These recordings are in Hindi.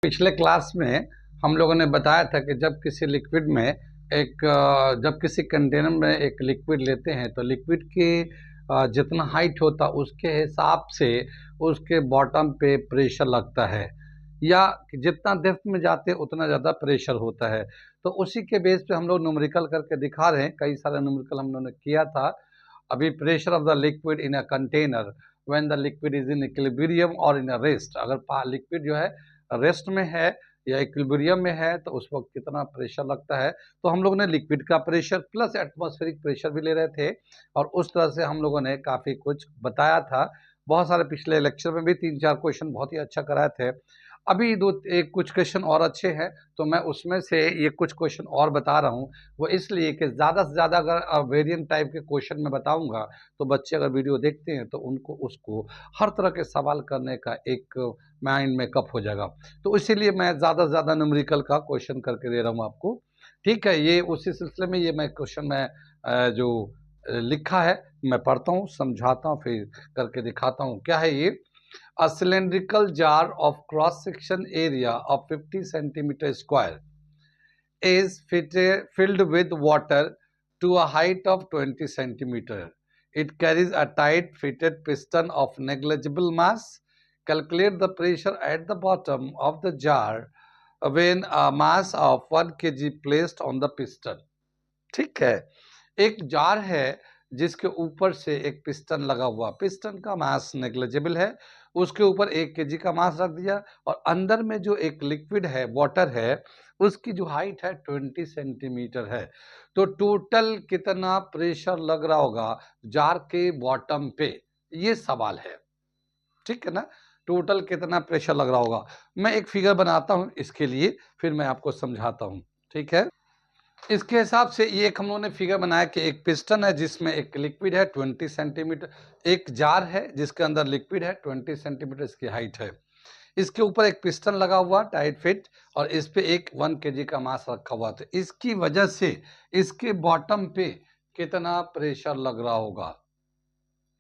पिछले क्लास में हम लोगों ने बताया था कि जब किसी लिक्विड में जब किसी कंटेनर में एक लिक्विड लेते हैं तो लिक्विड की जितना हाइट होता है उसके हिसाब से उसके बॉटम पे प्रेशर लगता है, या जितना डेप्थ में जाते हैं उतना ज़्यादा प्रेशर होता है। तो उसी के बेस पे हम लोग न्यूमेरिकल करके दिखा रहे हैं। कई सारे न्यूमेरिकल हम लोगों ने किया था। अभी pressure of the liquid in a container when the liquid is in equilibrium और इन अ रेस्ट। अगर लिक्विड जो है रेस्ट में है या इक्विलिब्रियम में है तो उस वक्त कितना प्रेशर लगता है। तो हम लोगों ने लिक्विड का प्रेशर प्लस एटमॉस्फेरिक प्रेशर भी ले रहे थे और उस तरह से हम लोगों ने काफ़ी कुछ बताया था। बहुत सारे पिछले लेक्चर में भी 3-4 क्वेश्चन बहुत ही अच्छा कराए थे। अभी कुछ क्वेश्चन और अच्छे हैं तो मैं उसमें से ये कुछ क्वेश्चन और बता रहा हूँ। वो इसलिए कि ज़्यादा से ज़्यादा अगर वेरिएंट टाइप के क्वेश्चन मैं बताऊँगा तो बच्चे अगर वीडियो देखते हैं तो उनको उसको हर तरह के सवाल करने का एक माइंड मेकअप हो जाएगा। तो इसीलिए मैं ज़्यादा से ज़्यादा न्यूमेरिकल का क्वेश्चन करके दे रहा हूँ आपको। ठीक है, ये उसी सिलसिले में ये मैं क्वेश्चन जो लिखा है मैं पढ़ता हूँ, समझाता हूँ, फिर करके दिखाता हूँ। क्या है ये? A cylindrical jar of cross section area of 50 centimeter square is filled with water to a height of 20 centimeter. It carries a tight fitted piston of negligible mass. Calculate the pressure at the bottom of the jar when a mass of 1 kg placed on the piston. ठीक है, एक जार है जिसके ऊपर से एक पिस्टन लगा हुआ, पिस्टन का मास नेग्लिजिबल है, उसके ऊपर 1 केजी का मास रख दिया और अंदर में जो एक लिक्विड है, वाटर है, उसकी जो हाइट है 20 सेंटीमीटर है। तो टोटल कितना प्रेशर लग रहा होगा जार के बॉटम पे, ये सवाल है। ठीक है ना? टोटल कितना प्रेशर लग रहा होगा। मैं एक फिगर बनाता हूँ इसके लिए, फिर मैं आपको समझाता हूँ। ठीक है, इसके हिसाब से ये एक हम लोगों ने फिगर बनाया कि एक पिस्टन है जिसमें एक लिक्विड है 20 सेंटीमीटर, एक जार है जिसके अंदर लिक्विड है 20 सेंटीमीटर इसकी हाइट है। इसके ऊपर एक पिस्टन लगा हुआ टाइट फिट और इस पे एक 1 केजी का मास रखा हुआ। तो इसकी वजह से इसके बॉटम पे कितना प्रेशर लग रहा होगा,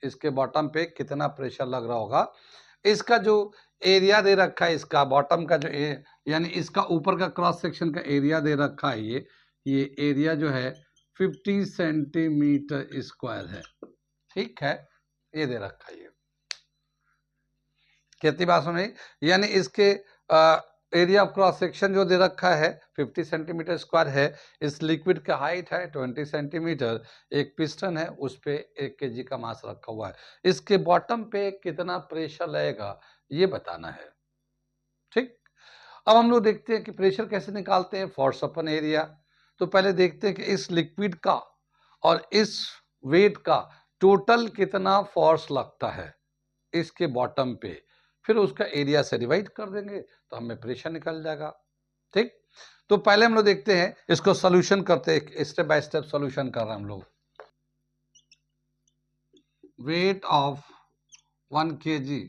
इसके बॉटम पे कितना प्रेशर लग रहा होगा। इसका जो एरिया दे रखा है, इसका बॉटम का जो यानी इसका ऊपर का क्रॉस सेक्शन का एरिया दे रखा है, ये एरिया जो है 50 सेंटीमीटर स्क्वायर है। ठीक है, ये दे रखा है। ये कितनी बात सुन रही, यानी इसके एरिया ऑफ क्रॉस सेक्शन जो दे रखा है 50 सेंटीमीटर स्क्वायर है। इस लिक्विड का हाइट है 20 सेंटीमीटर, एक पिस्टन है उस पे 1 केजी का मास रखा हुआ है। इसके बॉटम पे कितना प्रेशर लगेगा ये बताना है। ठीक, अब हम लोग देखते हैं कि प्रेशर कैसे निकालते हैं, फोर्स अपन एरिया। तो पहले देखते हैं कि इस लिक्विड का और इस वेट का टोटल कितना फोर्स लगता है इसके बॉटम पे, फिर उसका एरिया से डिवाइड कर देंगे तो हमें प्रेशर निकल जाएगा। ठीक, तो पहले हम लोग देखते हैं इसको सोल्यूशन करते हैं, स्टेप बाय स्टेप सोल्यूशन कर रहे हैं हम लोग। वेट ऑफ 1 kg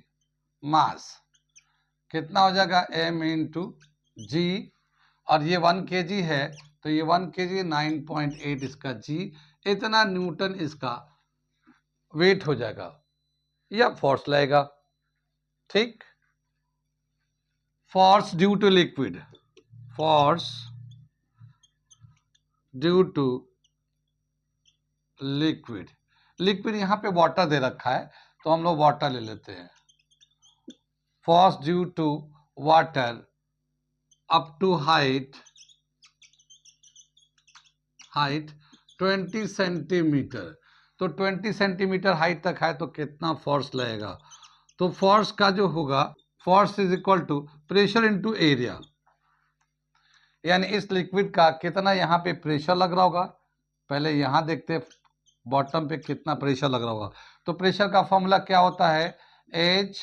मास कितना हो जाएगा m इंटू जी, और ये 1 kg है तो ये 1 kg 9.8 इसका जी, इतना न्यूटन इसका वेट हो जाएगा या फोर्स लगेगा। ठीक, force due to liquid, force due to liquid, liquid यहाँ पे वाटर दे रखा है तो हम लोग वाटर ले लेते हैं। Force due to water up to height 20 centimetre, तो 20 सेंटीमीटर हाइट तक है तो कितना फोर्स लगेगा। तो फोर्स का जो होगा, force is equal to pressure into area, यानी इस लिक्विड का कितना यहाँ पे प्रेशर लग रहा होगा। पहले यहाँ देखते हैं बॉटम पे कितना प्रेशर लग रहा होगा। तो प्रेशर का फॉर्मूला क्या होता है, एच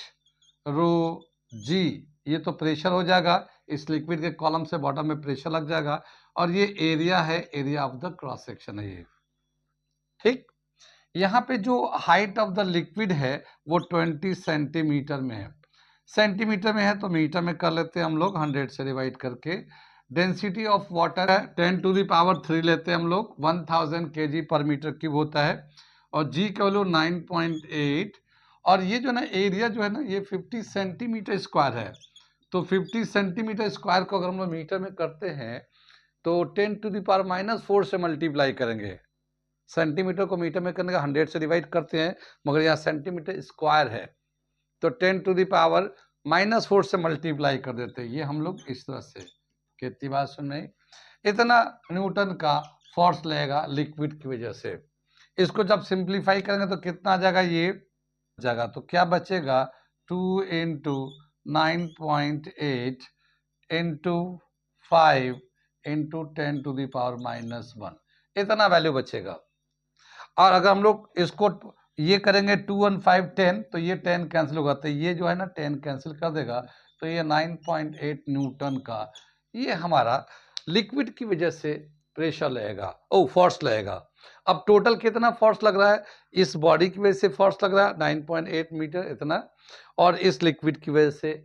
रो जी, ये तो प्रेशर हो जाएगा, इस लिक्विड के कॉलम से बॉटम में प्रेशर लग जाएगा, और ये एरिया है, area of the cross section है ये। ठीक, यहाँ पे जो हाइट ऑफ द लिक्विड है वो 20 सेंटीमीटर में है, सेंटीमीटर में है तो मीटर में कर लेते हैं हम लोग 100 से डिवाइड करके। डेंसिटी ऑफ वाटर है 10 टू द पावर 3 लेते हैं हम लोग, 1000 kg पर मीटर क्यूब होता है, और जी का वैल्यू 9.8, और ये जो ना एरिया जो है ना ये 50 सेंटीमीटर स्क्वायर है, तो 50 सेंटीमीटर स्क्वायर को अगर हम लोग मीटर में करते हैं तो 10⁻⁻⁴ से मल्टीप्लाई करेंगे। सेंटीमीटर को मीटर में करने का 100 से डिवाइड करते हैं, मगर यहाँ सेंटीमीटर स्क्वायर है तो 10⁻⁻⁴ से मल्टीप्लाई कर देते हैं। ये हम लोग इस तरह से, कितनी बात सुन रहे, इतना न्यूटन का फोर्स लगेगा लिक्विड की वजह से। इसको जब सिंप्लीफाई करेंगे तो कितना आ जाएगा, ये जाएगा तो क्या बचेगा 2 × 9.8 × 5 × 10⁻⁻⁻1, इतना वैल्यू बचेगा। और अगर हम लोग इसको ये करेंगे 2 1 5 10 तो ये 10 कैंसिल होगा, तो ये जो है ना 10 कैंसिल कर देगा, तो ये 9.8 न्यूटन का ये हमारा लिक्विड की वजह से प्रेशर लगेगा, फोर्स लगेगा। अब टोटल कितना फोर्स लग रहा है, इस बॉडी की वजह से फोर्स लग रहा है 9.8 मीटर इतना, और इस लिक्विड की वजह से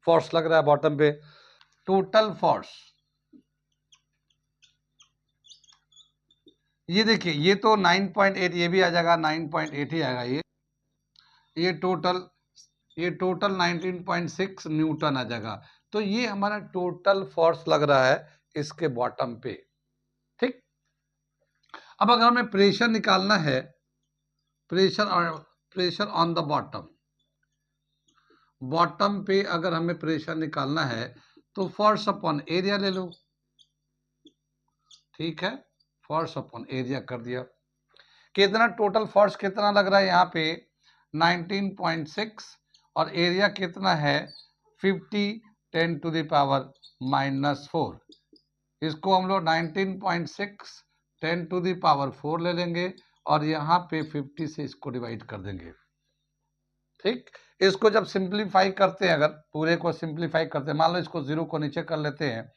फोर्स लग रहा है बॉटम पे। टोटल फोर्स ये देखिए, ये तो 9.8, ये भी आ जाएगा 9.8 ही आएगा, ये टोटल 19.6 न्यूटन आ जाएगा। तो ये हमारा टोटल फोर्स लग रहा है इसके बॉटम पे, ठीक। अब अगर हमें प्रेशर निकालना है, प्रेशर ऑन द बॉटम पे अगर हमें प्रेशर निकालना है तो फोर्स अपॉन एरिया ले लो, ठीक है, फोर्स अपॉन एरिया कर दिया। कितना टोटल फोर्स कितना लग रहा है यहाँ पे 19.6, और एरिया कितना है 50 10⁻⁻⁴। इसको हम लोग 19.6 10⁻⁴ ले लेंगे और यहाँ पे 50 से इसको डिवाइड कर देंगे, ठीक। इसको जब सिंप्लीफाई करते हैं, अगर पूरे को सिंप्लीफाई करते हैं, मान लो इसको 0 को नीचे कर लेते हैं,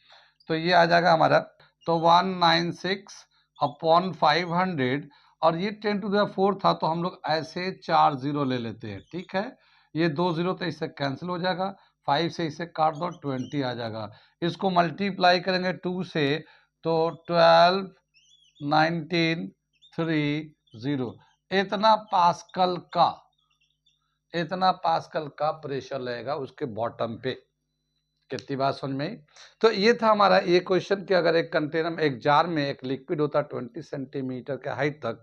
तो ये आ जाएगा हमारा, तो 196/500, और ये 10⁴ था तो हम लोग ऐसे 4 0 ले लेते हैं, ठीक है। ये 2 0 तो इससे कैंसिल हो जाएगा, 5 से इसे काट दो 20 आ जाएगा। इसको मल्टीप्लाई करेंगे 2 से तो 12 19 3 0, इतना पास्कल का प्रेशर लगेगा उसके बॉटम पे। कितनी बात समझ में आई? तो ये था हमारा ये क्वेश्चन कि अगर एक कंटेनर में, एक जार में एक लिक्विड होता है 20 सेंटीमीटर के हाइट तक,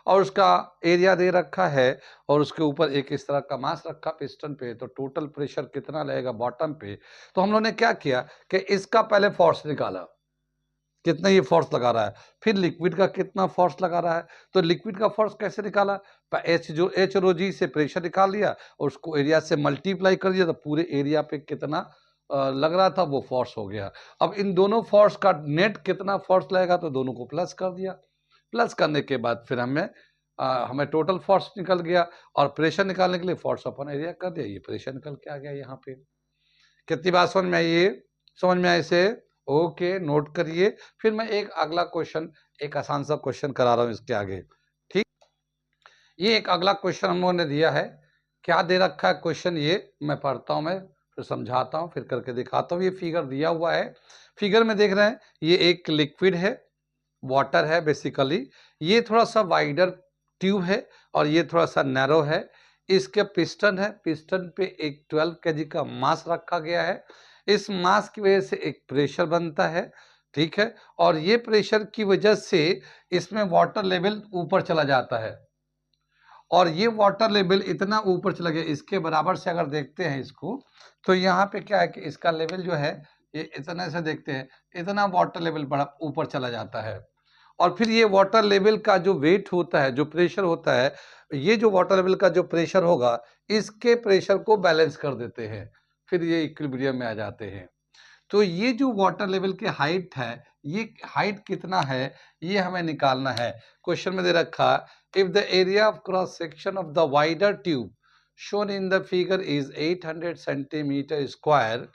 और उसका एरिया दे रखा है और उसके ऊपर एक इस तरह का मास रखा पिस्टन पे, तो टोटल प्रेशर कितना लगेगा बॉटम पे। तो हम लोगों ने क्या किया कि इसका पहले फोर्स निकाला, कितना ये फोर्स लगा रहा है, फिर लिक्विड का कितना फोर्स लगा रहा है। तो लिक्विड का फोर्स कैसे निकाला, एच रो जी से प्रेशर निकाल लिया और उसको एरिया से मल्टीप्लाई कर दिया, तो पूरे एरिया पे कितना लग रहा था वो फोर्स हो गया। अब इन दोनों फोर्स का नेट कितना फोर्स लगेगा, तो दोनों को प्लस कर दिया। प्लस करने के बाद फिर हमें टोटल फोर्स निकल गया, और प्रेशर निकालने के लिए फोर्स अपन एरिया कर दिया, ये प्रेशर निकल के आ गया यहाँ पे। कितनी बात समझ में आई? ये समझ में आई इसे? ओके, नोट करिए। फिर मैं एक अगला क्वेश्चन, एक आसान सा क्वेश्चन करा रहा हूँ इसके आगे, ठीक। ये एक अगला क्वेश्चन हम लोगों ने दिया है, क्या दे रखा है क्वेश्चन, ये मैं पढ़ता हूँ, मैं फिर समझाता हूँ, फिर करके दिखाता हूँ। ये फिगर दिया हुआ है, फिगर में देख रहे हैं, ये एक लिक्विड है, वाटर है बेसिकली। ये थोड़ा सा वाइडर ट्यूब है और ये थोड़ा सा नैरो है। इसके पिस्टन है, पिस्टन पे एक 12 kg का मास रखा गया है। इस मास की वजह से एक प्रेशर बनता है, ठीक है, और ये प्रेशर की वजह से इसमें वाटर लेवल ऊपर चला जाता है, और ये वाटर लेवल इतना ऊपर चला गया, इसके बराबर से अगर देखते हैं इसको, तो यहाँ पे क्या है कि इसका लेवल जो है ये इतने से देखते हैं, इतना वाटर लेवल बड़ा ऊपर चला जाता है। और फिर ये वाटर लेवल का जो वेट होता है, जो प्रेशर होता है, ये जो वाटर लेवल का जो प्रेशर होगा, इसके प्रेशर को बैलेंस कर देते हैं, फिर ये इक्विलिब्रियम में आ जाते हैं। तो ये जो वाटर लेवल की हाइट है, ये हाइट कितना है ये हमें निकालना है। क्वेश्चन में दे रखा, if the area of cross section of the wider tube shown in the figure is 800 centimetre square,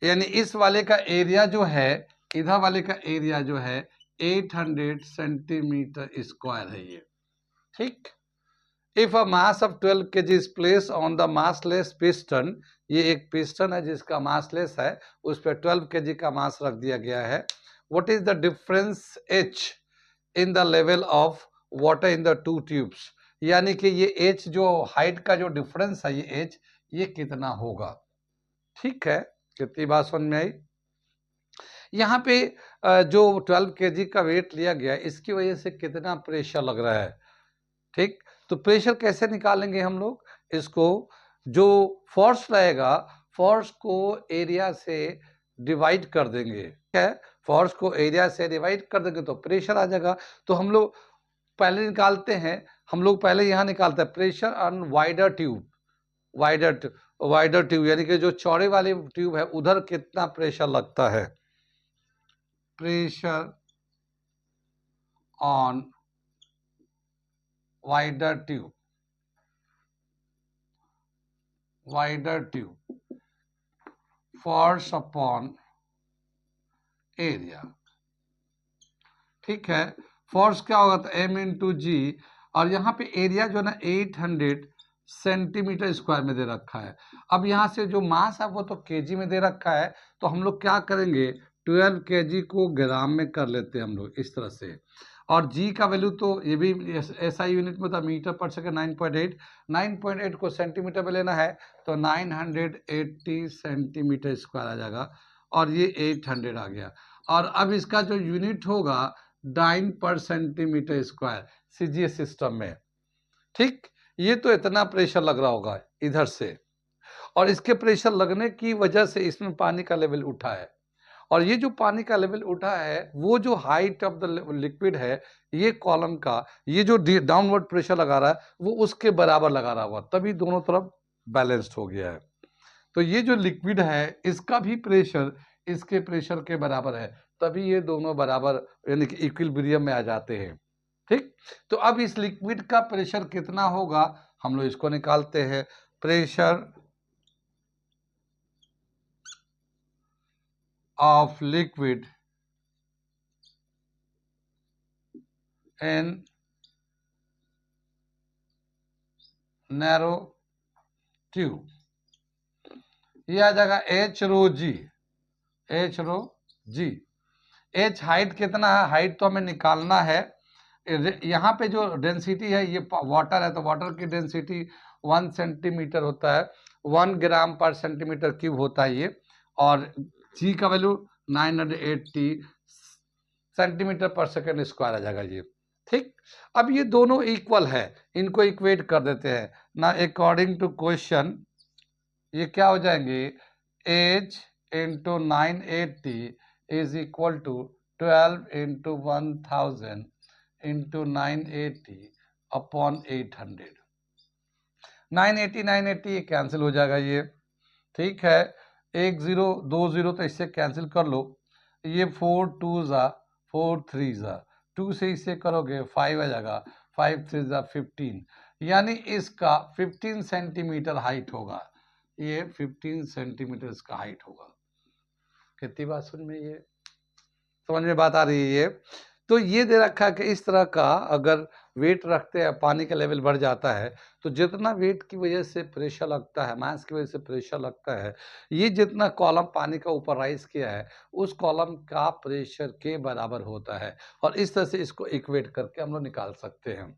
यानी इस वाले का एरिया जो है, इधर वाले का एरिया जो है 800 सेंटीमीटर स्क्वायर है ये, ठीक। If a mass of 12 kg is place on the massless piston, ये एक पिस्टन है जिसका मासलेस है, उस पर 12 kg का मास रख दिया गया है। What is the difference H in the level of water in the two tubes, यानी कि ये H जो हाइट का जो डिफरेंस है, ये H ये कितना होगा, ठीक है, कितनी बात समझ में आई। यहाँ पे जो 12 केजी का वेट लिया गया, इसकी वजह से कितना प्रेशर लग रहा है। ठीक, तो प्रेशर कैसे निकालेंगे हम लोग इसको, जो फोर्स रहेगा फोर्स को एरिया से डिवाइड कर देंगे। ठीक है, फोर्स को एरिया से डिवाइड कर देंगे तो प्रेशर आ जाएगा। तो हम लोग पहले निकालते हैं, हम लोग पहले यहाँ निकालते हैं pressure on wider tube. Wider tube यानी कि जो चौड़े वाले ट्यूब है उधर कितना प्रेशर लगता है। Pressure on wider tube, force upon area. ठीक है, फोर्स क्या होगा, तो एम इंटू जी, और यहाँ पे एरिया जो है ना 800 सेंटीमीटर स्क्वायर में दे रखा है। अब यहाँ से जो मास है वो तो केजी में दे रखा है, तो हम लोग क्या करेंगे 12 केजी को ग्राम में कर लेते हैं हम लोग इस तरह से। और जी का वैल्यू तो ये भी एसआई यूनिट में था, मीटर पर सेकंड 9.8 को सेंटीमीटर में लेना है तो 980 सेंटीमीटर स्क्वायर आ जाएगा, और ये 800 आ गया। और अब इसका जो यूनिट होगा डाइन पर सेंटीमीटर स्क्वायर सीजीएस सिस्टम में। ठीक, ये तो इतना प्रेशर लग रहा होगा इधर से, और इसके प्रेशर लगने की वजह से इसमें पानी का लेवल उठा है, और ये जो पानी का लेवल उठा है वो जो हाइट ऑफ द लिक्विड है, ये कॉलम का ये जो डाउनवर्ड प्रेशर लगा रहा है वो उसके बराबर लगा रहा होगा, तभी दोनों तरफ बैलेंस्ड हो गया है। तो ये जो लिक्विड है इसका भी प्रेशर इसके प्रेशर के बराबर है, तभी ये दोनों बराबर यानी कि इक्विलिब्रियम में आ जाते हैं। ठीक, तो अब इस लिक्विड का प्रेशर कितना होगा हम लोग इसको निकालते हैं। Pressure of liquid in narrow tube, ये आ जाएगा एच रो जी। एच हाइट कितना है, हाइट तो हमें निकालना है। यहाँ पे जो डेंसिटी है ये वाटर है, तो वाटर की डेंसिटी 1 सेंटीमीटर होता है, 1 ग्राम पर सेंटीमीटर क्यूब होता है ये, और जी का वैल्यू 980 सेंटीमीटर पर सेकेंड स्क्वायर आ जाएगा ये। ठीक, अब ये दोनों इक्वल है, इनको इक्वेट कर देते हैं ना अकॉर्डिंग टू क्वेश्चन। ये क्या हो जाएंगे, H into 980 is equal to 12 into 1000 into 980 upon 800। 980 ये कैंसिल हो जाएगा ये। ठीक है, 1 0 2 0 तो इससे कैंसिल कर लो, ये 4 2 ज़ा 4 3 ज़ा 2 से इसे करोगे 5 आ जाएगा, 5 3 ज़ा 15, यानी इसका 15 सेंटीमीटर हाइट होगा, ये 15 सेंटीमीटर इसका हाइट होगा। कितनी बात समझ में बात आ रही है ये। तो ये दे रखा है कि इस तरह का अगर वेट रखते हैं, पानी का लेवल बढ़ जाता है तो जितना वेट की वजह से प्रेशर लगता है, मास की वजह से प्रेशर लगता है, ये जितना कॉलम पानी का ऊपर राइज किया है उस कॉलम का प्रेशर के बराबर होता है, और इस तरह से इसको इक्वेट करके हम लोग निकाल सकते हैं।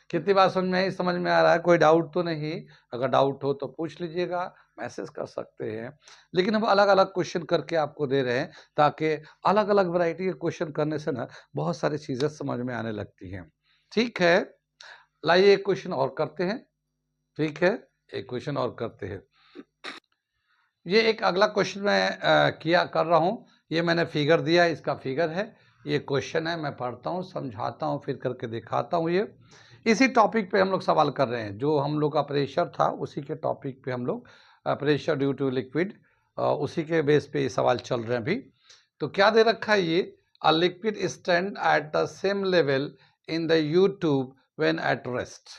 कितनी बात समझ में आ रहा है, कोई डाउट तो नहीं? अगर डाउट हो तो पूछ लीजिएगा, मैसेज कर सकते हैं। लेकिन हम अलग अलग क्वेश्चन करके आपको दे रहे हैं ताकि अलग अलग वैरायटी के क्वेश्चन करने से ना बहुत सारी चीज़ें समझ में आने लगती हैं। ठीक है, लाइए एक क्वेश्चन और करते हैं। ठीक है, एक क्वेश्चन और करते हैं। ये एक अगला क्वेश्चन मैं कर रहा हूँ, ये मैंने फिगर दिया, इसका फिगर है, ये क्वेश्चन है, मैं पढ़ता हूँ, समझाता हूँ, फिर करके दिखाता हूँ। ये इसी टॉपिक पे हम लोग सवाल कर रहे हैं, जो हम लोग का प्रेशर था उसी के टॉपिक पे हम लोग प्रेशर ड्यू टू लिक्विड, उसी के बेस पे ये सवाल चल रहे हैं अभी। तो क्या दे रखा है ये, a liquid stand at the same level in the you tube when at rest.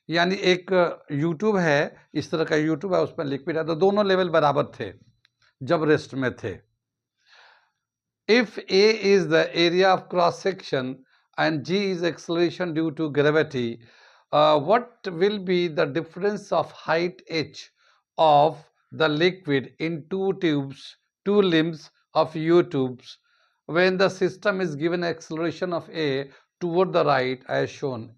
यानी एक यूट्यूब है, इस तरह का यूट्यूब है, उसमें लिक्विड है, तो दोनों लेवल बराबर थे जब रेस्ट में थे। If A is the area of cross section and g is acceleration due to gravity, what will be the difference of height h of the liquid in two limbs of u tubes when the system is given acceleration of a toward the right as shown?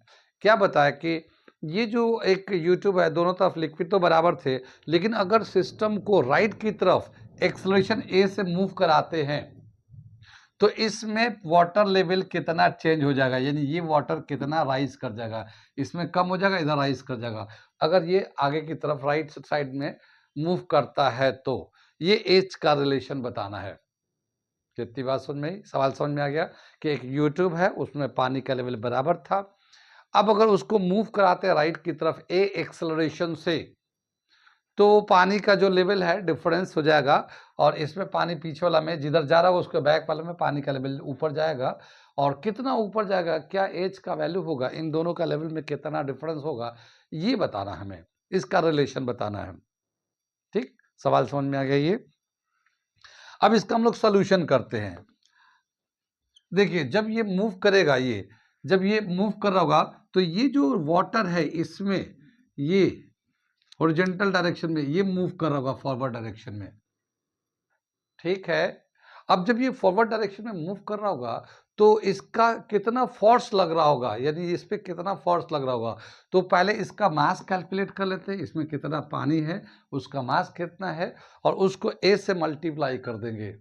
क्या बताया कि ये जो एक यूट्यूब है, दोनों तरफ लिक्विड तो बराबर थे, लेकिन अगर सिस्टम को राइट की तरफ एक्सेलरेशन ए से मूव कराते हैं तो इसमें वाटर लेवल कितना चेंज हो जाएगा, यानी ये वाटर कितना राइज कर जाएगा, इसमें कम हो जाएगा, इधर राइज कर जाएगा। अगर ये आगे की तरफ राइट साइड में मूव करता है तो ये एज का रिलेशन बताना है। कितनी बात समझ में आई? सवाल समझ में आ गया कि एक यूट्यूब है, उसमें पानी का लेवल बराबर था। अब अगर उसको मूव कराते हैं राइट की तरफ ए एक्सेलरेशन से, तो पानी का जो लेवल है डिफरेंस हो जाएगा, और इसमें पानी पीछे वाला में जिधर जा रहा होगा उसके बैक वाले में पानी का लेवल ऊपर जाएगा। और कितना ऊपर जाएगा, क्या एज का वैल्यू होगा, इन दोनों का लेवल में कितना डिफरेंस होगा, ये बताना हमें, इसका रिलेशन बताना है। ठीक, सवाल समझ में आ गया ये। अब इसका हम लोग सोल्यूशन करते हैं। देखिए, जब ये मूव करेगा, ये जब ये मूव कर रहा होगा तो ये जो वाटर है इसमें ये हॉरिजॉन्टल डायरेक्शन में ये मूव कर रहा होगा फॉरवर्ड डायरेक्शन में। ठीक है, अब जब ये फॉरवर्ड डायरेक्शन में मूव कर रहा होगा तो इसका कितना फोर्स लग रहा होगा, यानी इस पे कितना फोर्स लग रहा होगा। तो पहले इसका मास कैलकुलेट कर लेते हैं, इसमें कितना पानी है, उसका मास कितना है, और उसको ए से मल्टीप्लाई कर देंगे,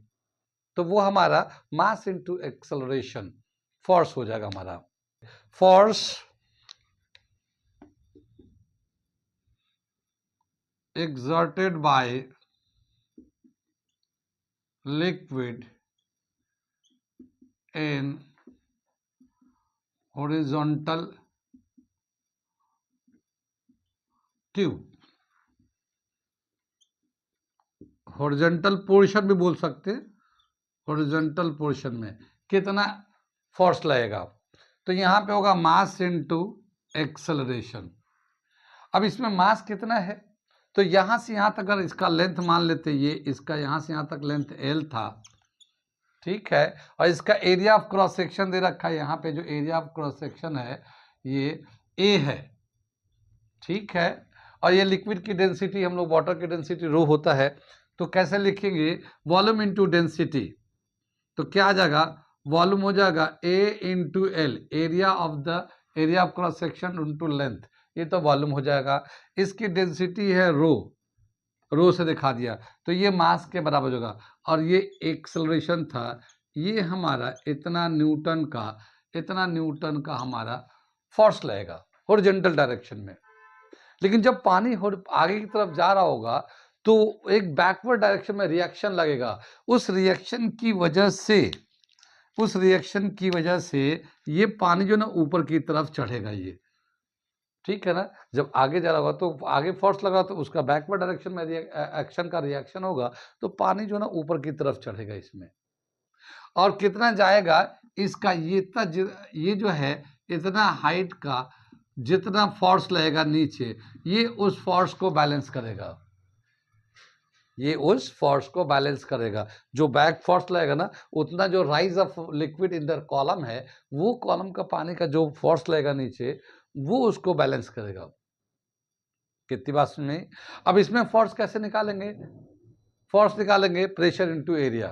तो वो हमारा मास इनटू एक्सेलरेशन फोर्स हो जाएगा हमारा। Force exerted by liquid in horizontal tube, horizontal portion भी बोल सकते हैं, हॉरिजॉन्टल पोर्शन में कितना फोर्स लगेगा, तो यहाँ पे होगा मास इनटू एक्सेलरेशन। अब इसमें मास कितना है, तो यहाँ से यहाँ तक अगर इसका लेंथ मान लेते, ये इसका यहाँ से यहाँ तक लेंथ L था, ठीक है, और इसका एरिया ऑफ क्रॉस सेक्शन दे रखा है, यहाँ पे जो एरिया ऑफ क्रॉस सेक्शन है ये A है, ठीक है, और ये लिक्विड की डेंसिटी, हम लोग वाटर की डेंसिटी रो होता है, तो कैसे लिखेंगे, वॉल्यूम इनटू डेंसिटी, तो क्या आ जाएगा, वॉल्यूम हो जाएगा A into L, area of cross section into length, ये तो वॉल्यूम हो जाएगा। इसकी डेंसिटी है रो से दिखा दिया, तो ये मास के बराबर होगा, और ये एक्सेलरेशन था, ये हमारा इतना न्यूटन का हमारा फोर्स लगेगा हॉरिजॉन्टल डायरेक्शन में। लेकिन जब पानी आगे की तरफ जा रहा होगा तो एक बैकवर्ड डायरेक्शन में रिएक्शन लगेगा, उस रिएक्शन की वजह से ये पानी जो ना ऊपर की तरफ चढ़ेगा, ये ठीक है ना, जब आगे जा रहा होगा तो आगे फोर्स लगा तो उसका बैकवर्ड डायरेक्शन में एक्शन का रिएक्शन होगा, तो पानी जो ना ऊपर की तरफ चढ़ेगा इसमें, और कितना जाएगा इसका, ये जो है इतना हाइट का जितना फोर्स लगेगा नीचे, ये उस फोर्स को बैलेंस करेगा, जो बैक फोर्स लगेगा ना, उतना जो rise of liquid in the column है, वो कॉलम का पानी का जो फोर्स लगेगा नीचे, वो उसको बैलेंस करेगा। कितनी बात सुन में? अब इसमें फोर्स कैसे निकालेंगे, प्रेशर इनटू एरिया।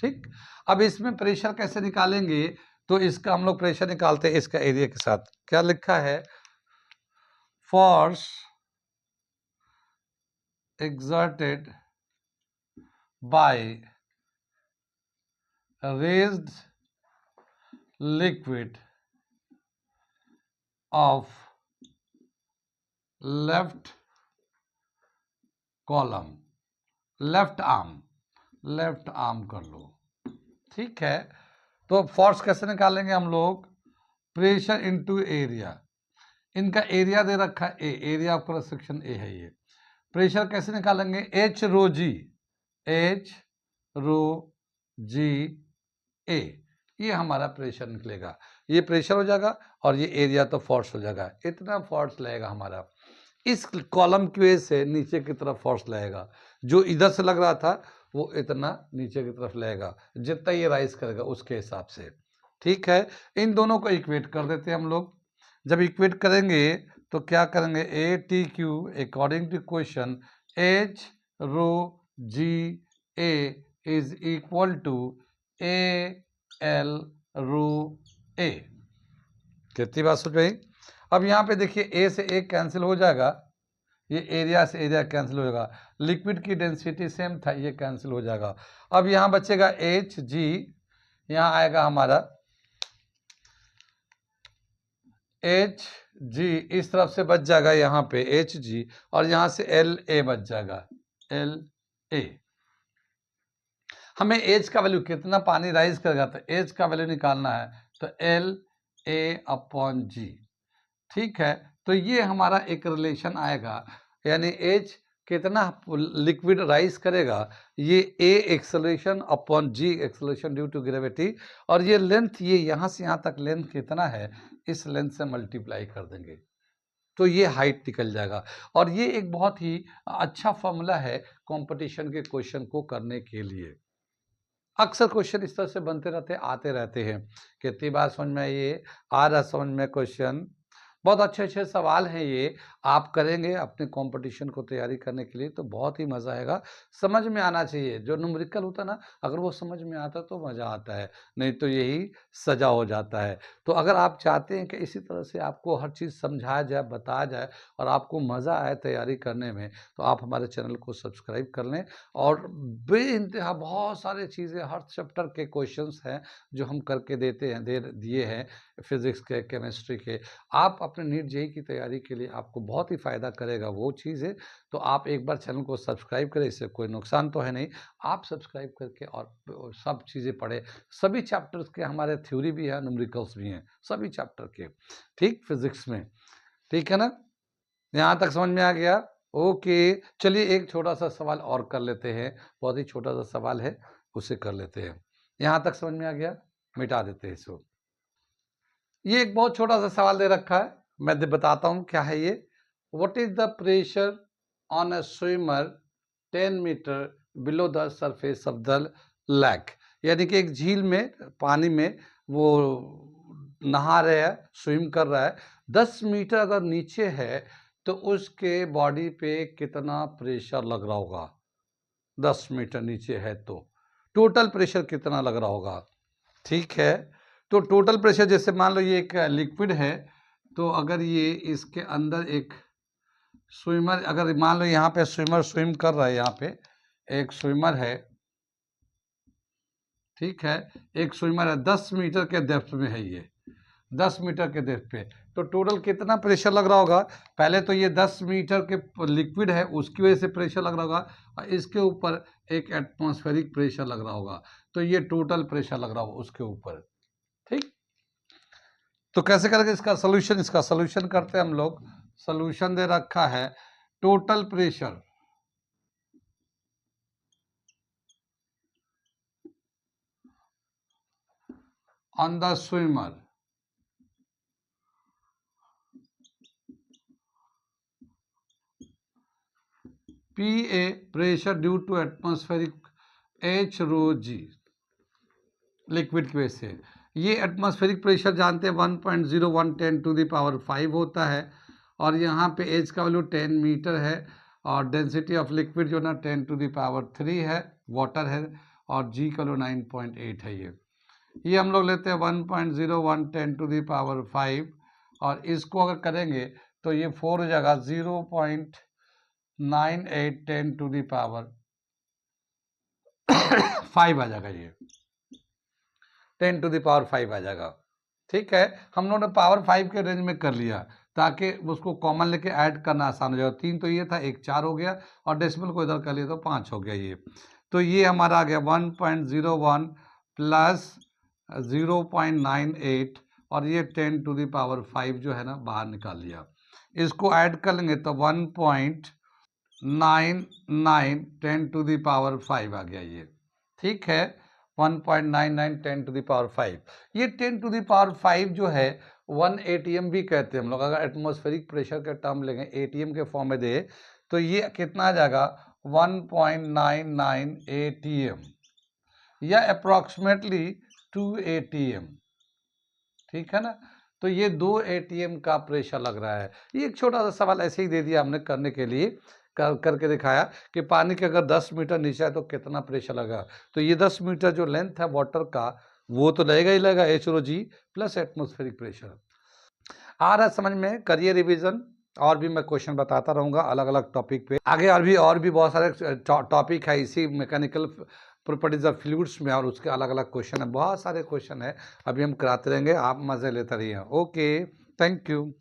ठीक, अब इसमें प्रेशर कैसे निकालेंगे, तो इसका हम लोग प्रेशर निकालते हैं इसका एरिया के साथ। क्या लिखा है, force exerted by raised liquid of left column, left arm कर लो, ठीक है। तो फोर्स कैसे निकालेंगे हम लोग, प्रेशर इनटू एरिया, इनका एरिया दे रखा है A, area of cross section A है ये। प्रेशर कैसे निकालेंगे, एच रो जी ए, ये हमारा प्रेशर निकलेगा, ये प्रेशर हो जाएगा और ये एरिया तो फोर्स हो जाएगा, इतना फोर्स लगेगा हमारा, इस कॉलम की वजह से नीचे की तरफ फोर्स लगेगा, जो इधर से लग रहा था वो इतना नीचे की तरफ लगेगा, जितना ये राइज करेगा उसके हिसाब से, ठीक है। इन दोनों को इक्वेट कर देते हैं हम लोग। जब इक्वेट करेंगे तो क्या करेंगे, A T Q according to question H rho g A is equal to A L rho A. कितनी बात सोच भाई। अब यहाँ पे देखिए ए से ए कैंसिल हो जाएगा, ये एरिया से एरिया कैंसिल हो जाएगा, लिक्विड की डेंसिटी सेम था, ये कैंसिल हो जाएगा। अब यहाँ बचेगा एच जी, यहाँ आएगा हमारा एच जी, इस तरफ से बच जाएगा यहाँ पे एच जी, और यहाँ से एल ए बच जाएगा, एल ए। हमें एच का वैल्यू कितना पानी राइज करेगा, तो एच का वैल्यू निकालना है, तो एल ए अपॉन जी। ठीक है, तो ये हमारा एक रिलेशन आएगा, यानी एच कितना लिक्विड राइज करेगा, ये a acceleration upon g acceleration due to gravity, और ये लेंथ, ये यहाँ से यहाँ तक लेंथ कितना है, इस लेंथ से मल्टीप्लाई कर देंगे तो ये हाइट निकल जाएगा। और ये एक बहुत ही अच्छा फॉर्मूला है कंपटीशन के क्वेश्चन को करने के लिए। अक्सर क्वेश्चन इस तरह से बनते रहते आते रहते हैं। कितनी बार समझ में ये आ रहा, समझ में क्वेश्चन बहुत अच्छे अच्छे सवाल हैं, ये आप करेंगे अपने कंपटीशन को तैयारी करने के लिए तो बहुत ही मज़ा आएगा। समझ में आना चाहिए, जो न्यूमेरिकल होता है ना, अगर वो समझ में आता तो मज़ा आता है, नहीं तो यही सजा हो जाता है। तो अगर आप चाहते हैं कि इसी तरह से आपको हर चीज़ समझाया जाए, बताया जाए और आपको मज़ा आए तैयारी करने में, तो आप हमारे चैनल को सब्सक्राइब कर लें। और बेइंतहा बहुत सारी चीज़ें, हर चैप्टर के क्वेश्चंस हैं जो हम करके देते हैं, दिए हैं, फिज़िक्स के, केमिस्ट्री के। आप अपने नीट जेईई की तैयारी के लिए आपको बहुत ही फ़ायदा करेगा वो चीज़ है। तो आप एक बार चैनल को सब्सक्राइब करें, इससे कोई नुकसान तो है नहीं। आप सब्सक्राइब करके और सब चीज़ें पढ़ें। सभी चैप्टर्स के हमारे थ्योरी भी है, न्यूमेरिकल्स भी हैं, सभी चैप्टर के, ठीक, फिज़िक्स में। ठीक है ना, यहाँ तक समझ में आ गया? ओके, चलिए एक छोटा सा सवाल और कर लेते हैं, बहुत ही छोटा सा सवाल है, उसे कर लेते हैं। यहाँ तक समझ में आ गया? मिटा देते हैं इसको। ये एक बहुत छोटा सा सवाल दे रखा है, मैं बताता हूँ क्या है ये। What is the pressure on a swimmer 10 metre below the surface of the lake, यानी कि एक झील में, पानी में वो नहा रहे हैं, स्विम कर रहा है, 10 मीटर अगर नीचे है तो उसके बॉडी पे कितना प्रेशर लग रहा होगा, 10 मीटर नीचे है तो टोटल प्रेशर कितना लग रहा होगा। ठीक है, तो टोटल प्रेशर, जैसे मान लो ये एक लिक्विड है, तो अगर ये इसके अंदर एक स्विमर, अगर मान लो यहाँ पे स्विमर स्विम कर रहा है, यहाँ पे एक स्विमर है, ठीक है, एक स्विमर है, 10 मीटर के डेप्थ में है ये, 10 मीटर के डेप्थ पे, तो टोटल कितना प्रेशर लग रहा होगा। पहले तो ये 10 मीटर के लिक्विड है, उसकी वजह से प्रेशर लग रहा होगा, और इसके ऊपर एक एटमॉस्फेरिक प्रेशर लग रहा होगा, तो ये टोटल प्रेशर लग रहा होगा उसके ऊपर। ठीक, तो कैसे करेंगे इसका सोल्यूशन, इसका सोल्यूशन करते हैं हम लोग। सोल्यूशन दे रखा है, total pressure on the swimmer PA pressure due to atmospheric H rho G, liquid की वजह से। ये एटमॉस्फेरिक प्रेशर जानते हैं 1.0110 टू द पावर 5 होता है, और यहाँ पे H का वैल्यू 10 मीटर है, और डेंसिटी ऑफ लिक्विड जो ना 10 टू द पावर 3 है, वाटर है, और G का वैल्यू 9.8 है। ये हम लोग लेते हैं 1.0110 टू द पावर 5, और इसको अगर करेंगे तो ये 4 हो जाएगा, 0.9810 टू द पावर 5 आ जाएगा, ये 10 टू द पावर 5 आ जाएगा। ठीक है, हम लोगों ने पावर 5 के रेंज में कर लिया ताकि उसको कॉमन लेके ऐड करना आसान हो जाए। 3 तो ये था, एक 4 हो गया, और डेसिमल को इधर कर लिया तो 5 हो गया ये। तो ये हमारा आ गया 1.01 प्लस 0.98, और ये 10 टू द पावर 5 जो है ना बाहर निकाल लिया। इसको ऐड कर लेंगे तो 1.99 10 टू द पावर 5 आ गया ये। ठीक है, 1.99 10 टू द पावर 5। ये 10 टू द पावर 5 जो है 1 ATM भी कहते हैं हम लोग, अगर एटमॉस्फेरिक प्रेशर का टर्म लेंगे ATM के फॉर्म में दे तो ये कितना आ जाएगा 1.99 ATM, या अप्रॉक्सीमेटली 2 ATM। ठीक है ना, तो ये 2 ATM का प्रेशर लग रहा है। ये एक छोटा सा सवाल ऐसे ही दे दिया हमने करने के लिए, करके दिखाया कि पानी के अगर 10 मीटर नीचे है तो कितना प्रेशर लगा। तो ये 10 मीटर जो लेंथ है वाटर का, वो तो लगेगा ही लगेगा, H रो जी प्लस एटमॉस्फेरिक प्रेशर। आ रहा है समझ में, करिए रिवीजन। और भी मैं क्वेश्चन बताता रहूँगा अलग अलग टॉपिक पे। आगे और भी बहुत सारे टॉपिक है इसी मैकेनिकल प्रॉपर्टीज ऑफ फ्लूइड्स में, और उसके अलग अलग क्वेश्चन है, बहुत सारे क्वेश्चन है, अभी हम कराते रहेंगे, आप मज़े लेते रहिए। Okay, thank you.